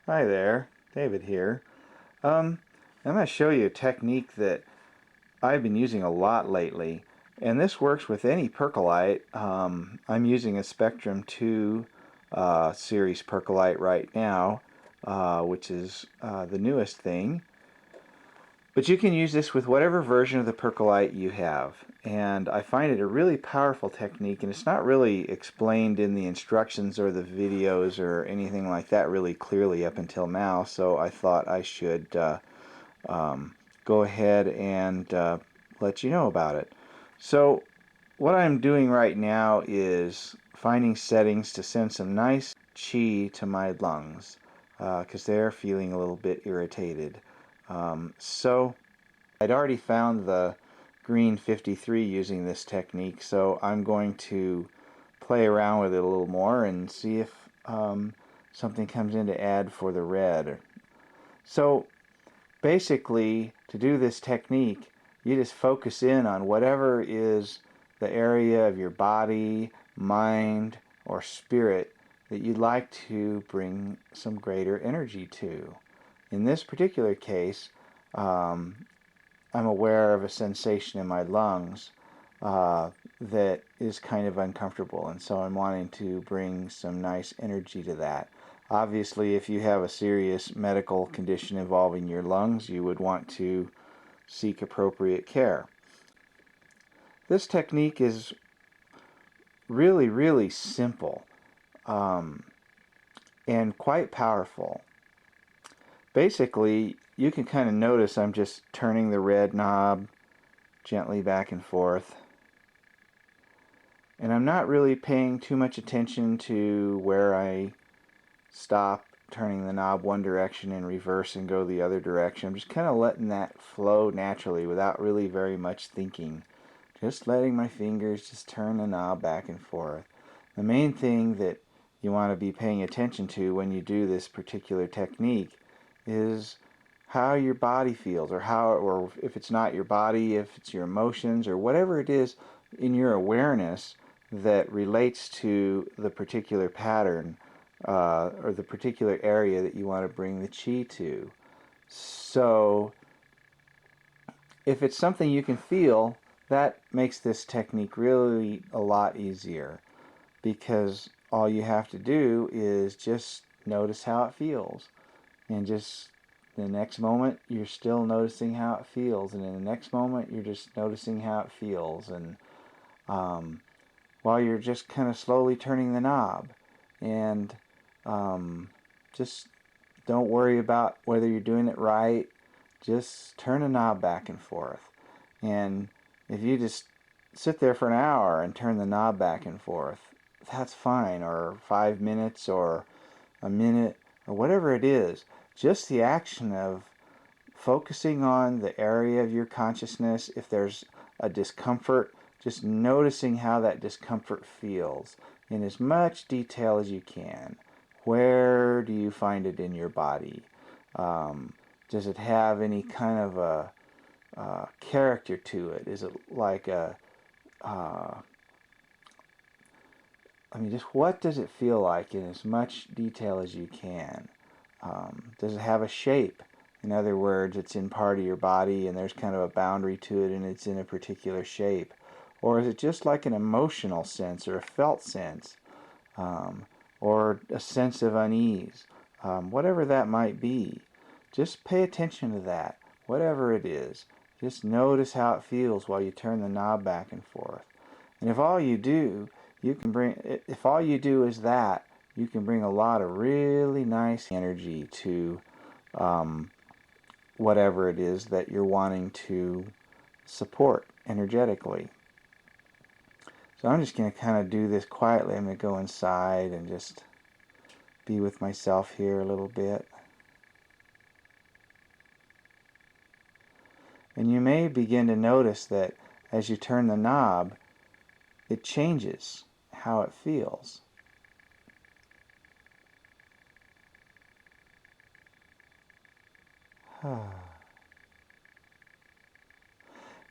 Hi there, David here. I'm going to show you a technique that I've been using a lot lately, and this works with any Perkl-Light. I'm using a Spectrum 2 series Perkl-Light right now, which is the newest thing. But you can use this with whatever version of the Perkl-Light you have. And I find it a really powerful technique, and it's not really explained in the instructions or the videos or anything like that really clearly up until now, so I thought I should go ahead and let you know about it. So what I'm doing right now is finding settings to send some nice chi to my lungs because they're feeling a little bit irritated. So I'd already found the green 53 using this technique, so I'm going to play around with it a little more and see if something comes in to add for the red. So basically, to do this technique, you just focus in on whatever is the area of your body, mind, or spirit that you'd like to bring some greater energy to. In this particular case, I'm aware of a sensation in my lungs that is kind of uncomfortable, and so I'm wanting to bring some nice energy to that. Obviously, if you have a serious medical condition involving your lungs, you would want to seek appropriate care. This technique is really simple and quite powerful. Basically, you can kind of notice I'm just turning the red knob gently back and forth. And I'm not really paying too much attention to where I stop turning the knob one direction and reverse and go the other direction. I'm just kind of letting that flow naturally without really very much thinking. Just letting my fingers just turn the knob back and forth. The main thing that you want to be paying attention to when you do this particular technique is how your body feels, or if it's not your body, if it's your emotions, or whatever it is in your awareness that relates to the particular pattern or the particular area that you want to bring the chi to. So if it's something you can feel, that makes this technique really a lot easier, because all you have to do is just notice how it feels, and just the next moment you're still noticing how it feels, and in the next moment you're just noticing how it feels, and while you're just kind of slowly turning the knob, and just don't worry about whether you're doing it right. Just turn the knob back and forth. And if you just sit there for an hour and turn the knob back and forth, that's fine, or 5 minutes or a minute or whatever it is. Just the action of focusing on the area of your consciousness. If there's a discomfort, just noticing how that discomfort feels in as much detail as you can. Where do you find it in your body? Does it have any kind of a character to it? Is it like just what does it feel like in as much detail as you can? Does it have a shape? In other words, it's in part of your body and there's kind of a boundary to it and it's in a particular shape. Or is it just like an emotional sense or a felt sense? Or a sense of unease? Whatever that might be. Just pay attention to that, whatever it is. Just notice how it feels while you turn the knob back and forth. And if all you do, if all you do is that, you can bring a lot of really nice energy to whatever it is that you're wanting to support energetically. So I'm just going to kind of do this quietly. I'm going to go inside and just be with myself here a little bit. And you may begin to notice that as you turn the knob, it changes how it feels.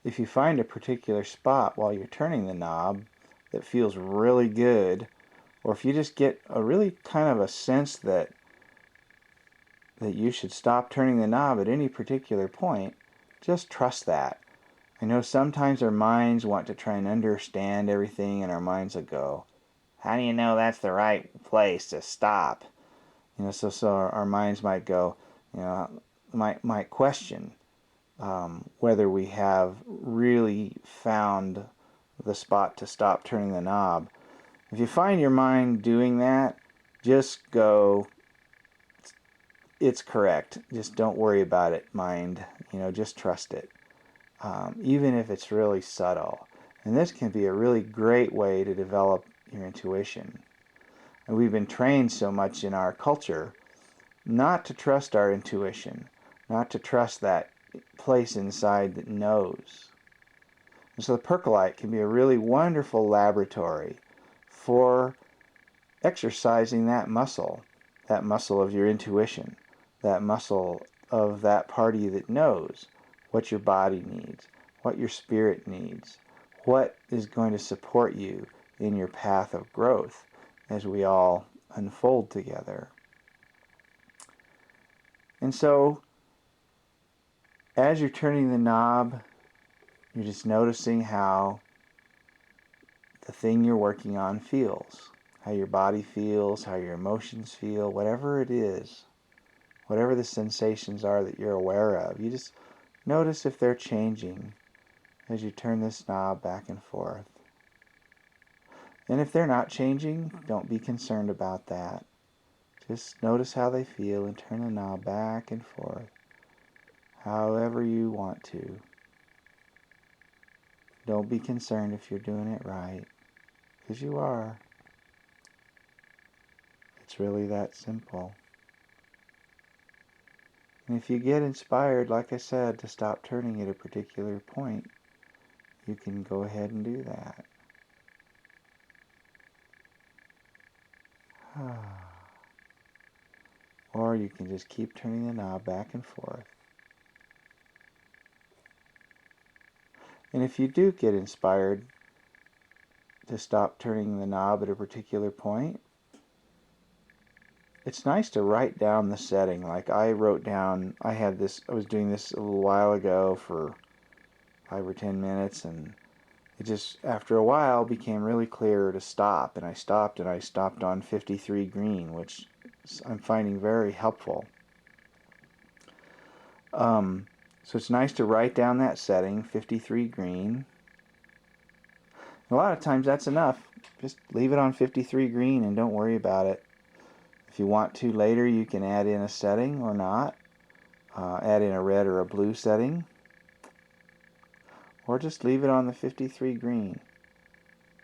If you find a particular spot while you're turning the knob that feels really good, or if you just get a really kind of a sense that that you should stop turning the knob at any particular point, just trust that. I know sometimes our minds want to try and understand everything, and our minds will go, how do you know that's the right place to stop? So our minds might go, might question whether we have really found the spot to stop turning the knob. If you find your mind doing that, just go, it's correct. Just don't worry about it, mind. Just trust it. Even if it's really subtle. And this can be a really great way to develop your intuition. And we've been trained so much in our culture not to trust our intuition, not to trust that place inside that knows. And so the Perkl-Light can be a really wonderful laboratory for exercising that muscle of your intuition, that muscle of that part of you that knows what your body needs, what your spirit needs, what is going to support you in your path of growth as we all unfold together. And so, as you're turning the knob, you're just noticing how the thing you're working on feels, how your body feels, how your emotions feel, whatever it is, whatever the sensations are that you're aware of. You just notice if they're changing as you turn this knob back and forth. And if they're not changing, don't be concerned about that. Just notice how they feel and turn the knob back and forth, however you want to. Don't be concerned if you're doing it right, because you are. It's really that simple. And if you get inspired, like I said, to stop turning at a particular point, you can go ahead and do that. Or you can just keep turning the knob back and forth. And if you do get inspired to stop turning the knob at a particular point, it's nice to write down the setting. Like I wrote down, I was doing this a little while ago for 5 or 10 minutes, and it just, after a while, became really clear to stop. And I stopped on 53 green, which I'm finding very helpful. So it's nice to write down that setting, 53 green. A lot of times that's enough. Just leave it on 53 green and don't worry about it. If you want to later, you can add in a setting or not. Add in a red or a blue setting. Or just leave it on the 53 green.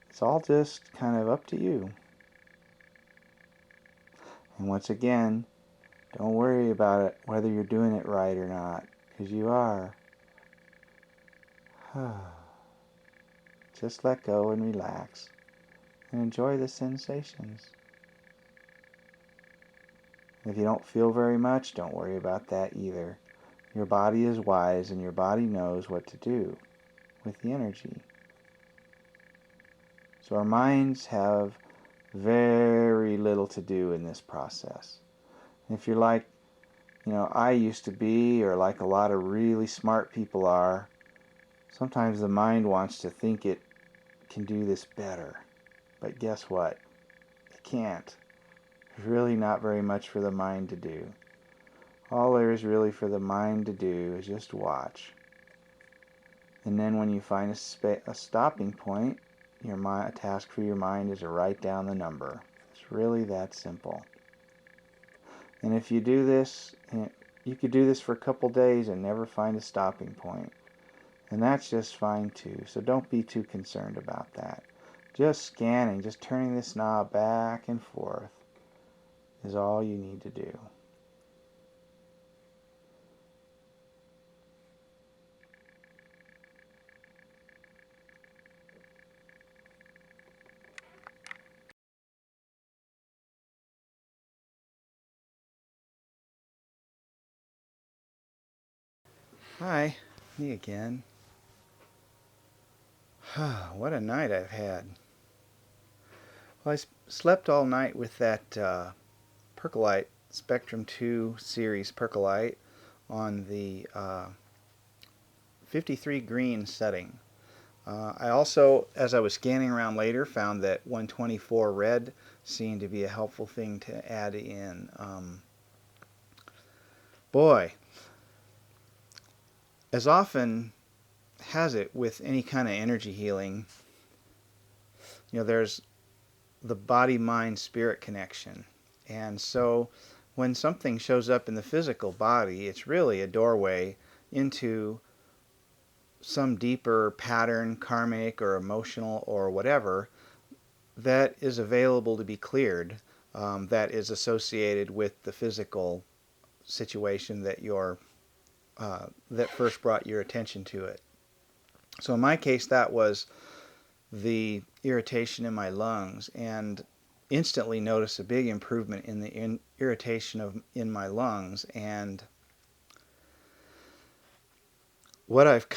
It's all just kind of up to you. And once again, don't worry about it, whether you're doing it right or not, because you are. Just let go and relax and enjoy the sensations. If you don't feel very much, don't worry about that either. Your body is wise and your body knows what to do with the energy. So our minds have very little to do in this process. If you're like, I used to be, or like a lot of really smart people are, sometimes the mind wants to think it can do this better. But guess what? It can't. There's really not very much for the mind to do. All there is really for the mind to do is just watch. And then when you find a stopping point, a task for your mind is to write down the number. It's really that simple. And if you do this, you could do this for a couple days and never find a stopping point. And that's just fine too. So don't be too concerned about that. Just scanning, just turning this knob back and forth is all you need to do. Hi, me again. What a night I've had. Well, I slept all night with that Perkl-Light Spectrum 2 series Perkl-Light on the 53 green setting. I also, as I was scanning around later, found that 124 red seemed to be a helpful thing to add in. Boy, as often has it with any kind of energy healing, there's the body-mind-spirit connection. And so when something shows up in the physical body, it's really a doorway into some deeper pattern, karmic or emotional or whatever, that is available to be cleared, that is associated with the physical situation that that first brought your attention to it. So in my case, that was the irritation in my lungs, and instantly noticed a big improvement in the irritation in my lungs. And what I've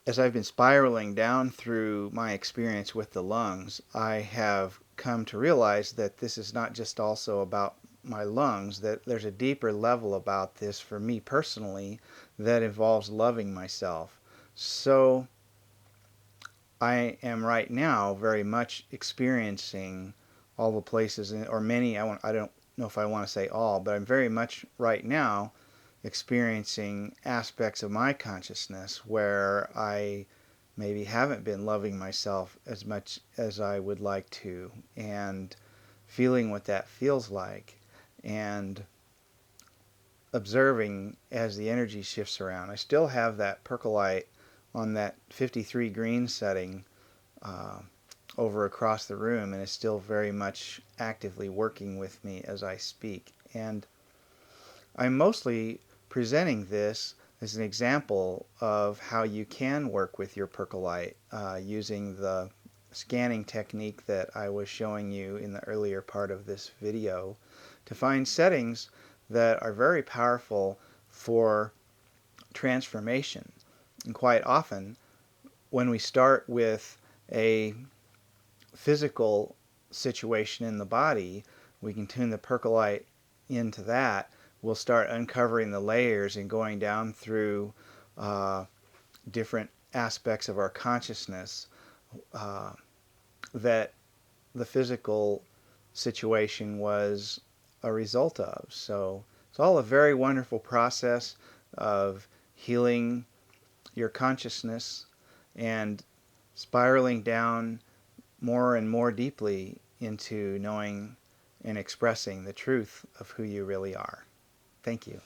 as I've been spiraling down through my experience with the lungs, I have come to realize that this is not just also about my lungs, that there's a deeper level about this for me personally that involves loving myself. So I am right now very much experiencing all the places, or many, I don't know if I want to say all, but I'm very much right now experiencing aspects of my consciousness where I maybe haven't been loving myself as much as I would like to, and feeling what that feels like, and observing as the energy shifts around. I still have that Perkl-Light on that 53 green setting over across the room, and it's still very much actively working with me as I speak. And I'm mostly presenting this as an example of how you can work with your Perkl-Light using the scanning technique that I was showing you in the earlier part of this video, to find settings that are very powerful for transformation. And quite often, when we start with a physical situation in the body, we can tune the Perkl-Light into that. We'll start uncovering the layers and going down through different aspects of our consciousness that the physical situation was a result of. So it's all a very wonderful process of healing your consciousness and spiraling down more and more deeply into knowing and expressing the truth of who you really are. Thank you.